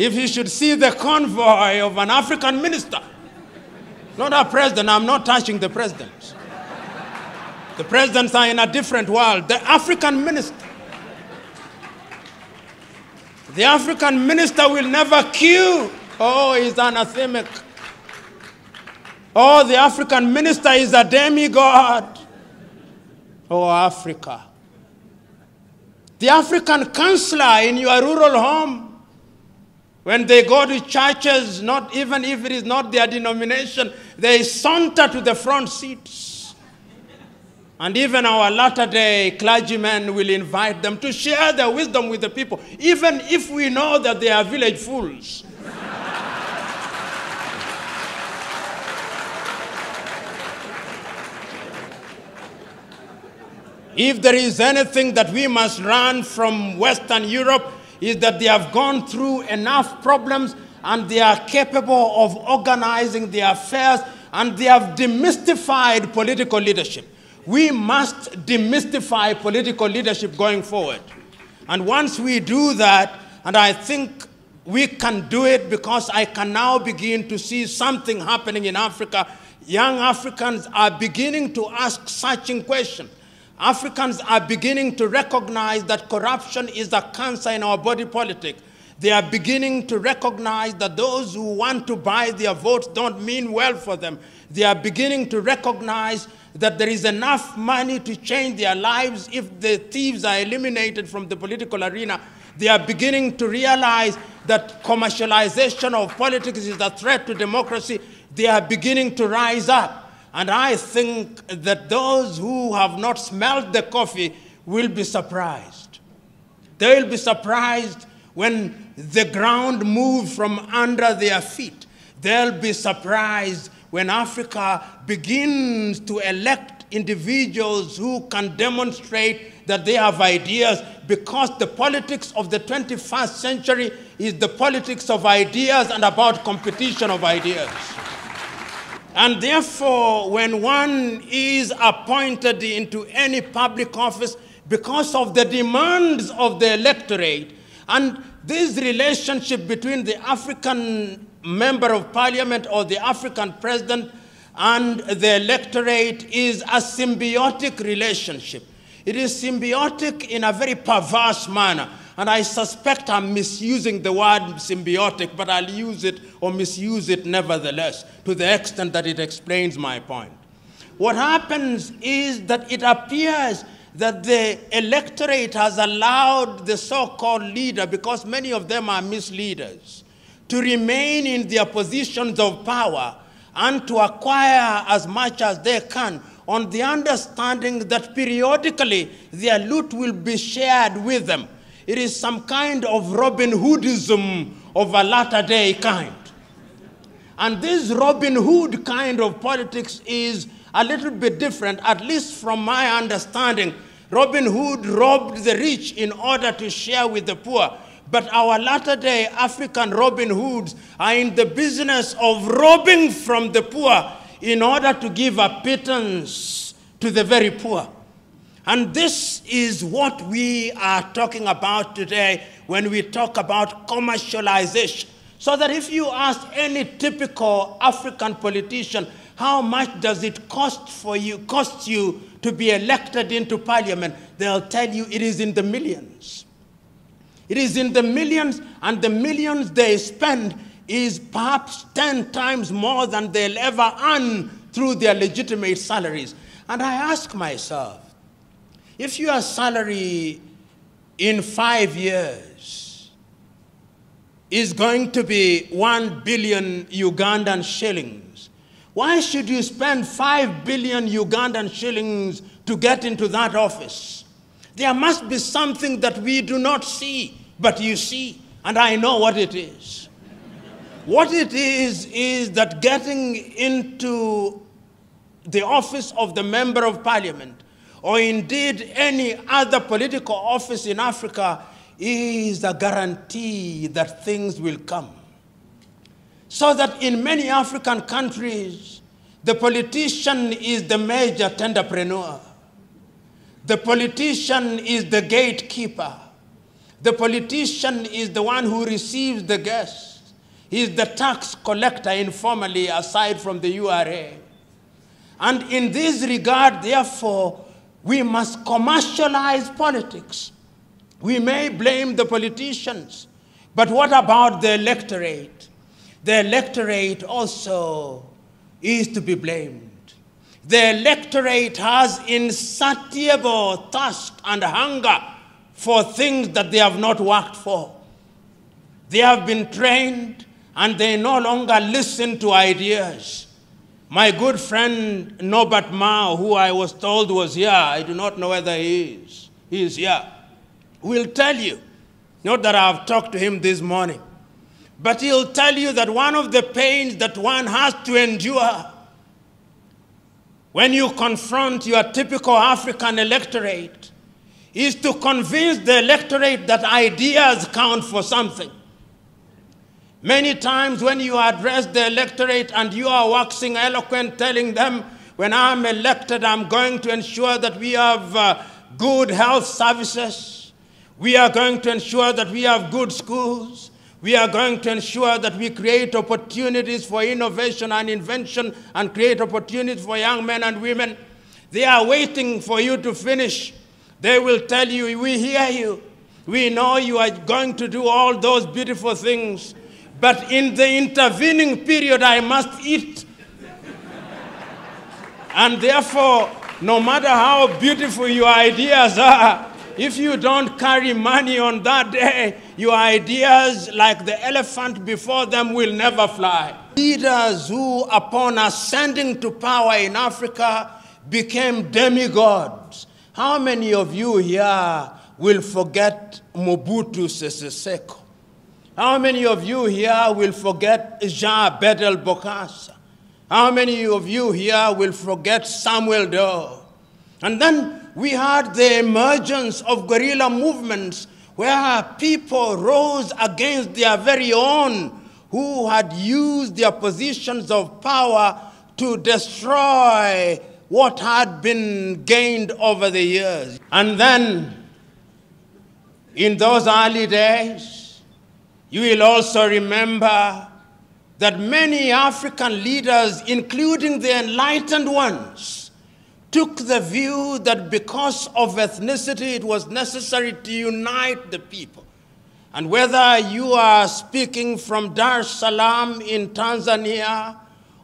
if he should see the convoy of an African minister, not our president, I'm not touching the presidents. The presidents are in a different world. The African minister. The African minister will never queue. Oh, he's anathemic. Oh, the African minister is a demigod. Oh, Africa. The African counselor in your rural home, when they go to churches, not even if it is not their denomination, they saunter to the front seats. And even our latter-day clergymen will invite them to share their wisdom with the people, even if we know that they are village fools. If there is anything that we must learn from Western Europe, is that they have gone through enough problems and they are capable of organizing their affairs, and they have demystified political leadership. We must demystify political leadership going forward. And once we do that, and I think we can do it because I can now begin to see something happening in Africa. Young Africans are beginning to ask searching questions. Africans are beginning to recognize that corruption is a cancer in our body politic. They are beginning to recognize that those who want to buy their votes don't mean well for them. They are beginning to recognize that there is enough money to change their lives if the thieves are eliminated from the political arena. They are beginning to realize that commercialization of politics is a threat to democracy. They are beginning to rise up. And I think that those who have not smelled the coffee will be surprised. They will be surprised when the ground moves from under their feet. They'll be surprised when Africa begins to elect individuals who can demonstrate that they have ideas, because the politics of the 21st century is the politics of ideas and about competition of ideas. And therefore, when one is appointed into any public office because of the demands of the electorate, and this relationship between the African member of parliament or the African president and the electorate is a symbiotic relationship. It is symbiotic in a very perverse manner. And I suspect I'm misusing the word symbiotic, but I'll use it or misuse it nevertheless, to the extent that it explains my point. What happens is that it appears that the electorate has allowed the so-called leader, because many of them are misleaders, to remain in their positions of power and to acquire as much as they can, on the understanding that periodically their loot will be shared with them. It is some kind of Robin Hoodism of a latter-day kind. And this Robin Hood kind of politics is a little bit different, at least from my understanding. Robin Hood robbed the rich in order to share with the poor. But our latter-day African Robin Hoods are in the business of robbing from the poor in order to give a pittance to the very poor. And this is what we are talking about today when we talk about commercialization. So that if you ask any typical African politician, how much does it cost you to be elected into parliament, they'll tell you it is in the millions. It is in the millions, and the millions they spend is perhaps 10 times more than they'll ever earn through their legitimate salaries. And I ask myself, if your salary in 5 years is going to be 1 billion Ugandan shillings, why should you spend 5 billion Ugandan shillings to get into that office? There must be something that we do not see, but you see, and I know what it is. What it is that getting into the office of the Member of Parliament, or indeed any other political office in Africa, is a guarantee that things will come. So that in many African countries, the politician is the major tenderpreneur. The politician is the gatekeeper. The politician is the one who receives the guests. He is the tax collector informally, aside from the URA. And in this regard, therefore, we must commercialize politics. We may blame the politicians, but what about the electorate? The electorate also is to be blamed. The electorate has insatiable thirst and hunger for things that they have not worked for. They have been trained and they no longer listen to ideas. My good friend Norbert Mao, who I was told was here, I do not know whether he is here, will tell you, not that I have talked to him this morning, but he'll tell you that one of the pains that one has to endure when you confront your typical African electorate is to convince the electorate that ideas count for something. Many times when you address the electorate and you are waxing eloquent, telling them, when I'm elected, I'm going to ensure that we have good health services. We are going to ensure that we have good schools. We are going to ensure that we create opportunities for innovation and invention and create opportunities for young men and women. They are waiting for you to finish. They will tell you, we hear you. We know you are going to do all those beautiful things. But in the intervening period, I must eat. And therefore, no matter how beautiful your ideas are, if you don't carry money on that day, your ideas, like the elephant before them, will never fly. Leaders who, upon ascending to power in Africa, became demigods. How many of you here will forget Mobutu Sese Seko? How many of you here will forget Jean Bedel Bokassa? How many of you here will forget Samuel Doe? And then we had the emergence of guerrilla movements where people rose against their very own who had used their positions of power to destroy what had been gained over the years. And then, in those early days, you will also remember that many African leaders, including the enlightened ones, took the view that because of ethnicity, it was necessary to unite the people. And whether you are speaking from Dar es Salaam in Tanzania,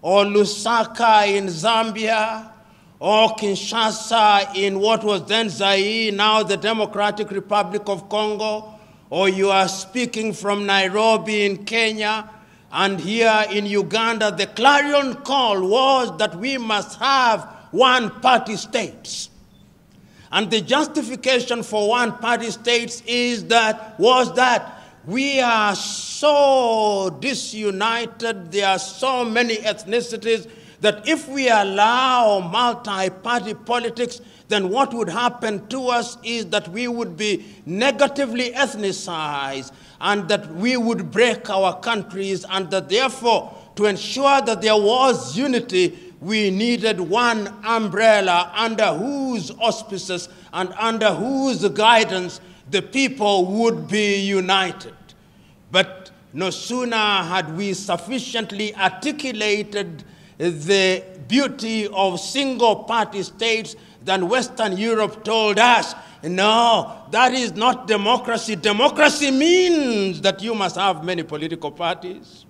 or Lusaka in Zambia, or Kinshasa in what was then Zaire, now the Democratic Republic of Congo, or you are speaking from Nairobi in Kenya, and here in Uganda, the clarion call was that we must have one-party states. And the justification for one-party states was that we are so disunited, there are so many ethnicities, that if we allow multi-party politics, then what would happen to us is that we would be negatively ethnicized and that we would break our countries, and that therefore, to ensure that there was unity, we needed one umbrella under whose auspices and under whose guidance the people would be united. But no sooner had we sufficiently articulated the beauty of single-party states than Western Europe told us, no, that is not democracy. Democracy means that you must have many political parties.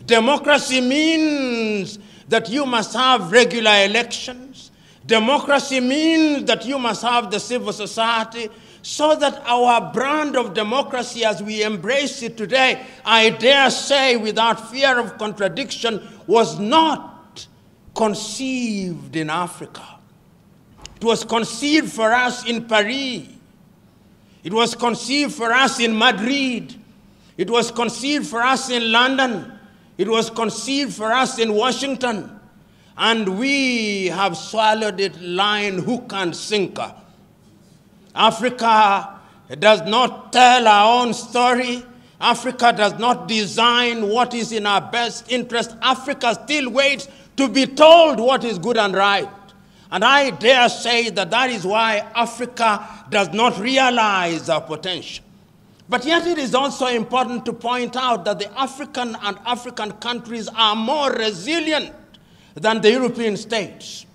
Democracy means that you must have regular elections. Democracy means that you must have the civil society, so that our brand of democracy as we embrace it today, I dare say without fear of contradiction, was not conceived in Africa. It was conceived for us in Paris. It was conceived for us in Madrid. It was conceived for us in London. It was conceived for us in Washington. And we have swallowed it line, hook, and sinker. Africa does not tell our own story. Africa does not design what is in our best interest. Africa still waits to be told what is good and right. And I dare say that that is why Africa does not realize our potential. But yet it is also important to point out that the African and African countries are more resilient than the European states.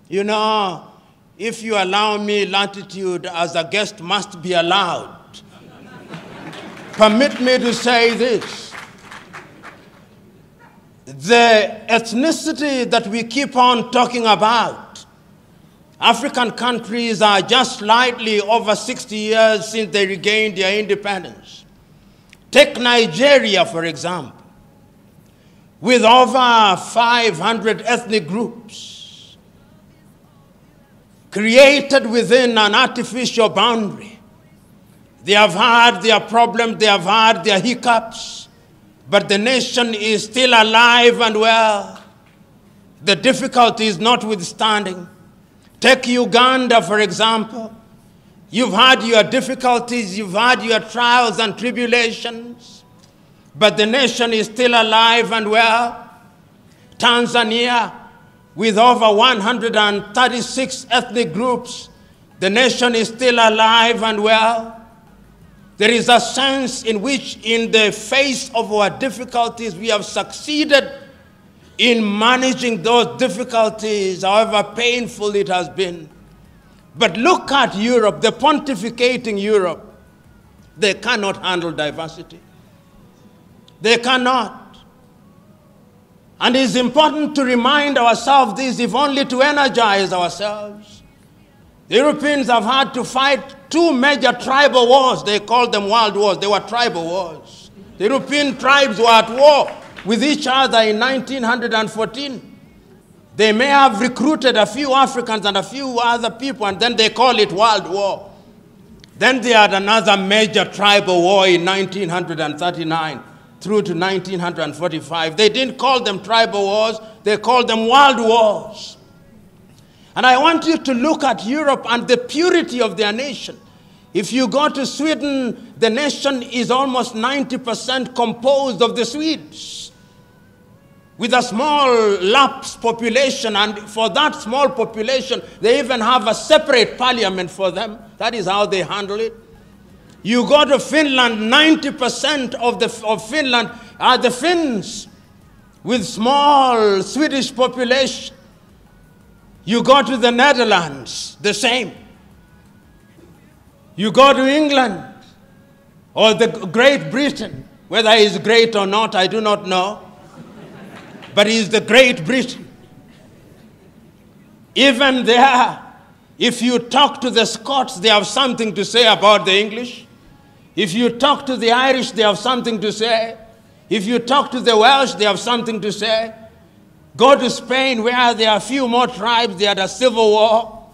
You know, if you allow me latitude as a guest must be allowed, permit me to say this. The ethnicity that we keep on talking about, African countries are just slightly over 60 years since they regained their independence. Take Nigeria, for example, with over 500 ethnic groups created within an artificial boundary. They have had their problems, they have had their hiccups, but the nation is still alive and well. The difficulties notwithstanding. Take Uganda, for example. You've had your difficulties, you've had your trials and tribulations, but the nation is still alive and well. Tanzania, with over 136 ethnic groups, the nation is still alive and well. There is a sense in which, in the face of our difficulties, we have succeeded in managing those difficulties, however painful it has been. But look at Europe, the pontificating Europe. They cannot handle diversity. They cannot. And it's important to remind ourselves this, if only to energize ourselves. The Europeans have had to fight two major tribal wars. They called them world wars. They were tribal wars. The European tribes were at war with each other in 1914. They may have recruited a few Africans and a few other people, and then they call it World War. Then they had another major tribal war in 1939 through to 1945. They didn't call them tribal wars, they called them world wars. And I want you to look at Europe and the purity of their nation. If you go to Sweden, the nation is almost 90% composed of the Swedes, with a small lapsed population, and for that small population, they even have a separate parliament for them. That is how they handle it. You go to Finland, 90% of Finland are the Finns, with small Swedish population. You go to the Netherlands, the same. You go to England or the Great Britain, whether he is great or not, I do not know. But he is the Great Britain. Even there, if you talk to the Scots, they have something to say about the English. If you talk to the Irish, they have something to say. If you talk to the Welsh, they have something to say. Go to Spain, where there are a few more tribes, they had a civil war.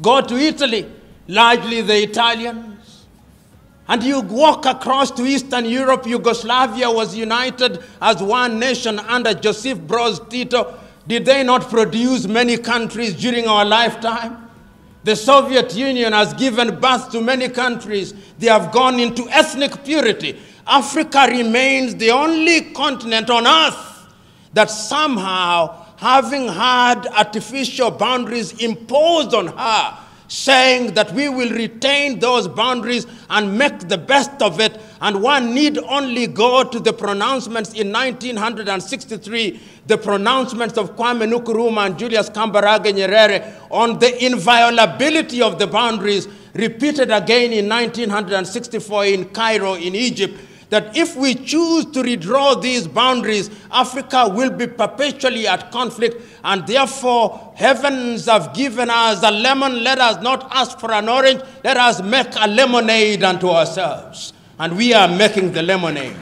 Go to Italy, largely the Italians. And you walk across to Eastern Europe. Yugoslavia was united as one nation under Joseph Broz Tito. Did they not produce many countries during our lifetime? The Soviet Union has given birth to many countries. They have gone into ethnic purity. Africa remains the only continent on earth that somehow, having had artificial boundaries imposed on her, saying that we will retain those boundaries and make the best of it, and one need only go to the pronouncements in 1963, the pronouncements of Kwame Nkrumah and Julius Kambarage Nyerere on the inviolability of the boundaries, repeated again in 1964 in Cairo, in Egypt, that if we choose to redraw these boundaries, Africa will be perpetually at conflict, and therefore heavens have given us a lemon. Let us not ask for an orange. Let us make a lemonade unto ourselves. And we are making the lemonade.